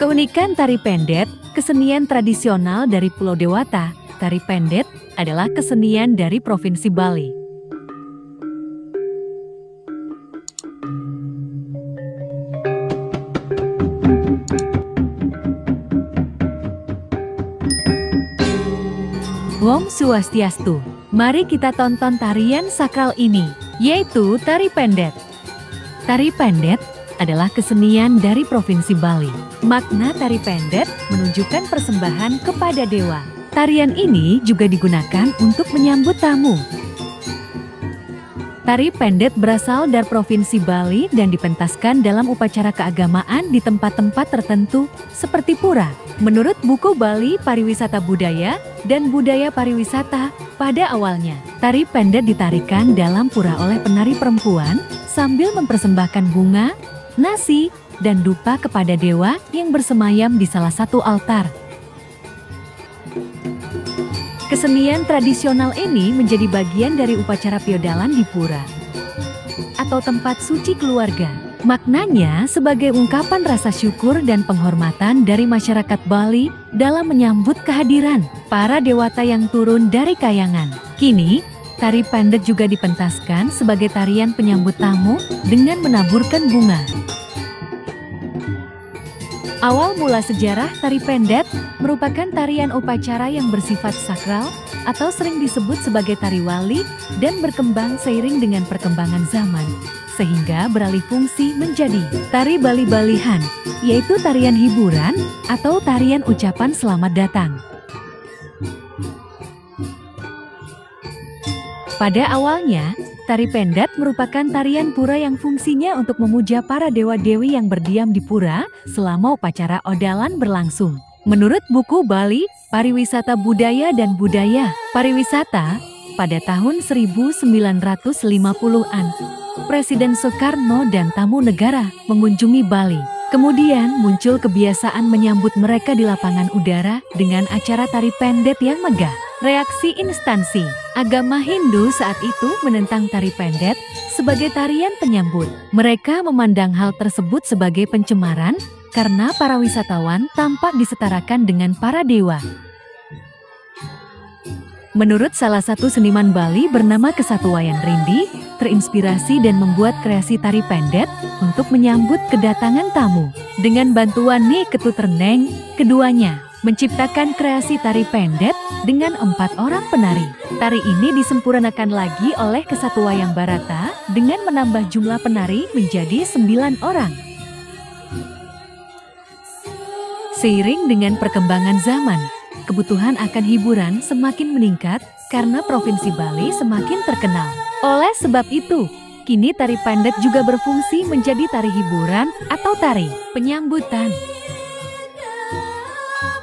Keunikan tari pendet, kesenian tradisional dari Pulau Dewata. Tari pendet adalah kesenian dari Provinsi Bali. Om Swastiastu. Mari kita tonton tarian sakral ini, yaitu tari pendet. Tari pendet adalah kesenian dari Provinsi Bali. Makna tari pendet menunjukkan persembahan kepada dewa. Tarian ini juga digunakan untuk menyambut tamu. Tari pendet berasal dari Provinsi Bali dan dipentaskan dalam upacara keagamaan di tempat-tempat tertentu seperti pura. Menurut buku Bali Pariwisata Budaya dan Budaya Pariwisata, pada awalnya tari pendet ditarikan dalam pura oleh penari perempuan sambil mempersembahkan bunga, nasi, dan dupa kepada dewa yang bersemayam di salah satu altar. Kesenian tradisional ini menjadi bagian dari upacara piodalan di pura atau tempat suci keluarga. Maknanya sebagai ungkapan rasa syukur dan penghormatan dari masyarakat Bali dalam menyambut kehadiran para dewata yang turun dari kayangan. Kini, tari pendet juga dipentaskan sebagai tarian penyambut tamu dengan menaburkan bunga. Awal mula sejarah tari pendet merupakan tarian upacara yang bersifat sakral atau sering disebut sebagai tari wali dan berkembang seiring dengan perkembangan zaman, sehingga beralih fungsi menjadi tari Bali-Balihan, yaitu tarian hiburan atau tarian ucapan selamat datang. Pada awalnya, tari pendet merupakan tarian pura yang fungsinya untuk memuja para dewa-dewi yang berdiam di pura selama upacara odalan berlangsung. Menurut buku Bali Pariwisata Budaya dan Budaya Pariwisata, pada tahun 1950-an, Presiden Soekarno dan tamu negara mengunjungi Bali. Kemudian muncul kebiasaan menyambut mereka di lapangan udara dengan acara tari pendet yang megah. Reaksi instansi agama Hindu saat itu menentang tari pendet sebagai tarian penyambut. Mereka memandang hal tersebut sebagai pencemaran karena para wisatawan tampak disetarakan dengan para dewa. Menurut salah satu seniman Bali bernama Kesatuwayan Rindi, terinspirasi dan membuat kreasi tari pendet untuk menyambut kedatangan tamu. Dengan bantuan Ni Ketut Reneng, keduanya menciptakan kreasi tari pendet dengan 4 orang penari. Tari ini disempurnakan lagi oleh Kesatuwayang Barata dengan menambah jumlah penari menjadi 9 orang. Seiring dengan perkembangan zaman, kebutuhan akan hiburan semakin meningkat karena Provinsi Bali semakin terkenal. Oleh sebab itu, kini tari pendet juga berfungsi menjadi tari hiburan atau tari penyambutan.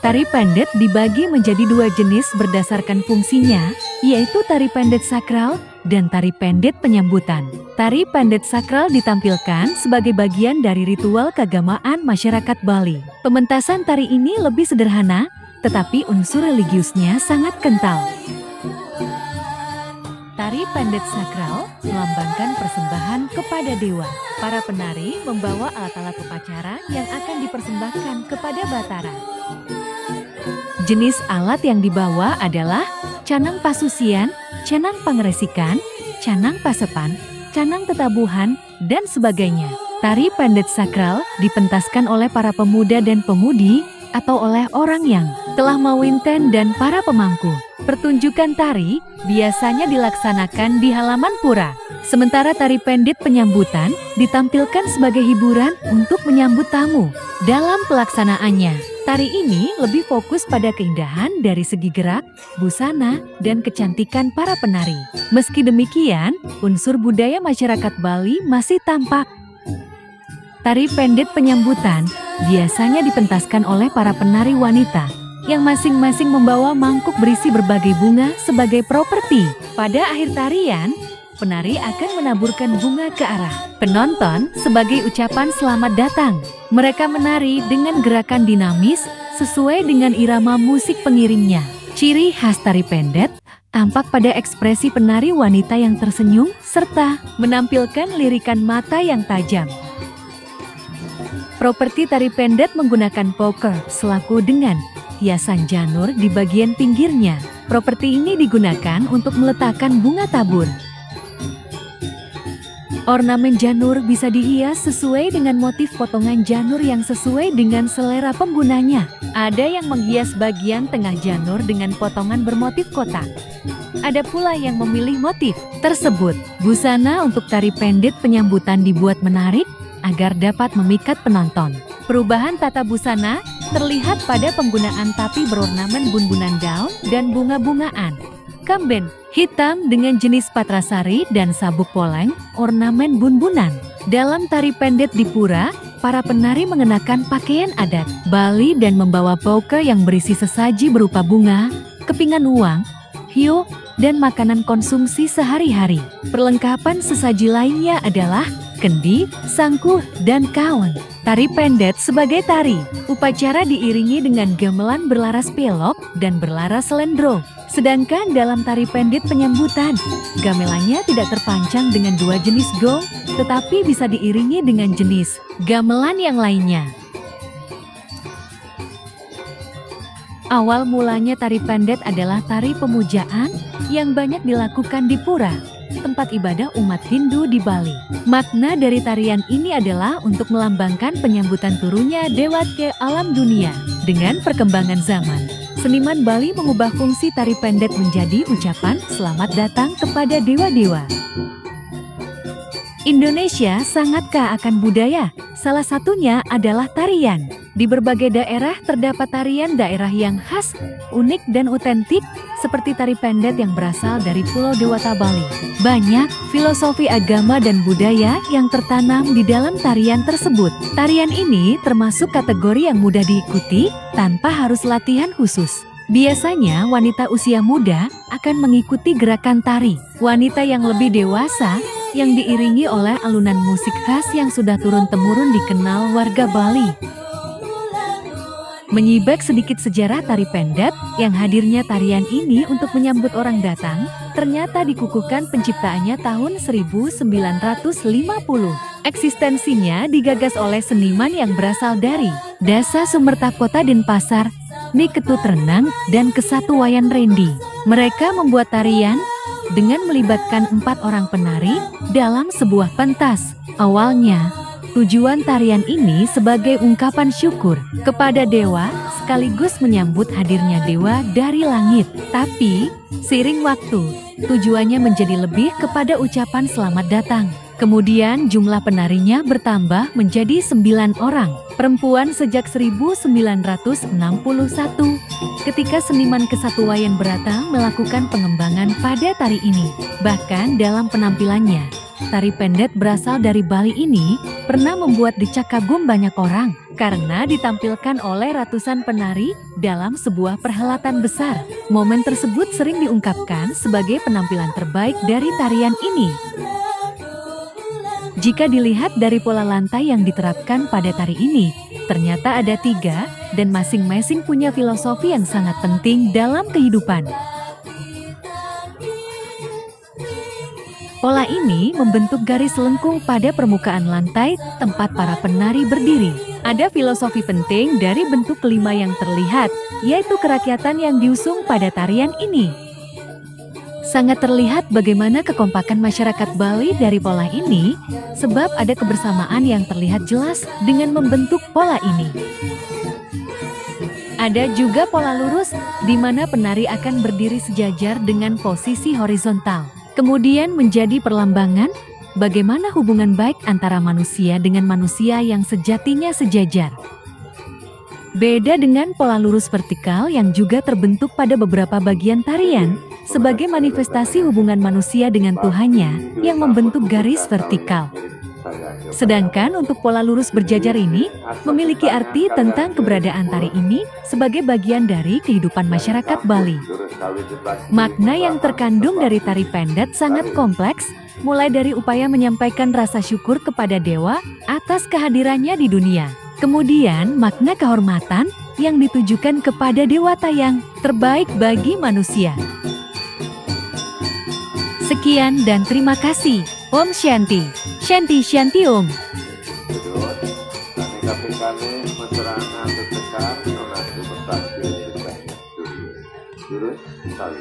Tari pendet dibagi menjadi 2 jenis berdasarkan fungsinya, yaitu tari pendet sakral dan tari pendet penyambutan. Tari pendet sakral ditampilkan sebagai bagian dari ritual keagamaan masyarakat Bali. Pementasan tari ini lebih sederhana, tetapi unsur religiusnya sangat kental. Tari pendet sakral melambangkan persembahan kepada dewa. Para penari membawa alat-alat upacara yang akan dipersembahkan kepada Batara. Jenis alat yang dibawa adalah canang pasusian, canang pangresikan, canang pasepan, canang tetabuhan, dan sebagainya. Tari pendet sakral dipentaskan oleh para pemuda dan pemudi atau oleh orang yang telah mawinten dan para pemangku. Pertunjukan tari biasanya dilaksanakan di halaman pura. Sementara tari pendet penyambutan ditampilkan sebagai hiburan untuk menyambut tamu. Dalam pelaksanaannya, tari ini lebih fokus pada keindahan dari segi gerak, busana, dan kecantikan para penari. Meski demikian, unsur budaya masyarakat Bali masih tampak. Tari pendet penyambutan biasanya dipentaskan oleh para penari wanita yang masing-masing membawa mangkuk berisi berbagai bunga sebagai properti. Pada akhir tarian, penari akan menaburkan bunga ke arah penonton sebagai ucapan selamat datang. Mereka menari dengan gerakan dinamis sesuai dengan irama musik pengiringnya. Ciri khas tari pendet tampak pada ekspresi penari wanita yang tersenyum serta menampilkan lirikan mata yang tajam. Properti tari pendet menggunakan poker selaku dengan hiasan janur di bagian pinggirnya. Properti ini digunakan untuk meletakkan bunga tabur. Ornamen janur bisa dihias sesuai dengan motif potongan janur yang sesuai dengan selera penggunanya. Ada yang menghias bagian tengah janur dengan potongan bermotif kotak. Ada pula yang memilih motif tersebut. Busana untuk tari pendet penyambutan dibuat menarik agar dapat memikat penonton. Perubahan tata busana terlihat pada penggunaan tapi berornamen bunbunan daun dan bunga-bungaan. Kamben hitam dengan jenis patrasari dan sabuk poleng, ornamen bunbunan. Dalam tari pendet di pura, para penari mengenakan pakaian adat Bali dan membawa poker yang berisi sesaji berupa bunga, kepingan uang, hiu, dan makanan konsumsi sehari-hari. Perlengkapan sesaji lainnya adalah kendi, sangkuh, dan kaun. Tari pendet sebagai tari, upacara diiringi dengan gamelan berlaras pelok dan berlaras selendro. Sedangkan dalam tari pendet penyambutan, gamelannya tidak terpancang dengan dua jenis gong, tetapi bisa diiringi dengan jenis gamelan yang lainnya. Awal mulanya tari pendet adalah tari pemujaan yang banyak dilakukan di pura, tempat ibadah umat Hindu di Bali. Makna dari tarian ini adalah untuk melambangkan penyambutan turunnya dewa ke alam dunia. Dengan perkembangan zaman, seniman Bali mengubah fungsi tari pendet menjadi ucapan selamat datang kepada dewa-dewa. Indonesia sangat kaya akan budaya, salah satunya adalah tarian. Di berbagai daerah terdapat tarian daerah yang khas, unik dan otentik, seperti tari pendet yang berasal dari Pulau Dewata Bali. Banyak filosofi agama dan budaya yang tertanam di dalam tarian tersebut. Tarian ini termasuk kategori yang mudah diikuti tanpa harus latihan khusus. Biasanya wanita usia muda akan mengikuti gerakan tari. Wanita yang lebih dewasa yang diiringi oleh alunan musik khas yang sudah turun-temurun dikenal warga Bali. Menyibak sedikit sejarah tari pendet, yang hadirnya tarian ini untuk menyambut orang datang, ternyata dikukuhkan penciptaannya tahun 1950. Eksistensinya digagas oleh seniman yang berasal dari Dasa Sumerta Kota Denpasar, Niketut Renang, dan Kesatu Wayan Rendi. Mereka membuat tarian dengan melibatkan 4 orang penari dalam sebuah pentas. Awalnya, tujuan tarian ini sebagai ungkapan syukur kepada dewa sekaligus menyambut hadirnya dewa dari langit. Tapi, seiring waktu, tujuannya menjadi lebih kepada ucapan selamat datang. Kemudian jumlah penarinya bertambah menjadi 9 orang, perempuan sejak 1961, ketika seniman Kesatu Wayan Berata melakukan pengembangan pada tari ini. Bahkan dalam penampilannya, tari pendet berasal dari Bali ini pernah membuat decak kagum banyak orang karena ditampilkan oleh ratusan penari dalam sebuah perhelatan besar. Momen tersebut sering diungkapkan sebagai penampilan terbaik dari tarian ini. Jika dilihat dari pola lantai yang diterapkan pada tari ini, ternyata ada 3 dan masing-masing punya filosofi yang sangat penting dalam kehidupan. Pola ini membentuk garis lengkung pada permukaan lantai tempat para penari berdiri. Ada filosofi penting dari bentuk kelima yang terlihat, yaitu kerakyatan yang diusung pada tarian ini. Sangat terlihat bagaimana kekompakan masyarakat Bali dari pola ini, sebab ada kebersamaan yang terlihat jelas dengan membentuk pola ini. Ada juga pola lurus, di mana penari akan berdiri sejajar dengan posisi horizontal. Kemudian menjadi perlambangan bagaimana hubungan baik antara manusia dengan manusia yang sejatinya sejajar. Beda dengan pola lurus vertikal yang juga terbentuk pada beberapa bagian tarian sebagai manifestasi hubungan manusia dengan Tuhannya yang membentuk garis vertikal. Sedangkan untuk pola lurus berjajar ini memiliki arti tentang keberadaan tari ini sebagai bagian dari kehidupan masyarakat Bali. Makna yang terkandung dari tari pendet sangat kompleks, mulai dari upaya menyampaikan rasa syukur kepada dewa atas kehadirannya di dunia. Kemudian makna kehormatan yang ditujukan kepada dewata yang terbaik bagi manusia. Sekian dan terima kasih. Om Shanti. Shanti Shanti Om. kami mesra ngantuk tekan nonatu mesra jurus jurus sawi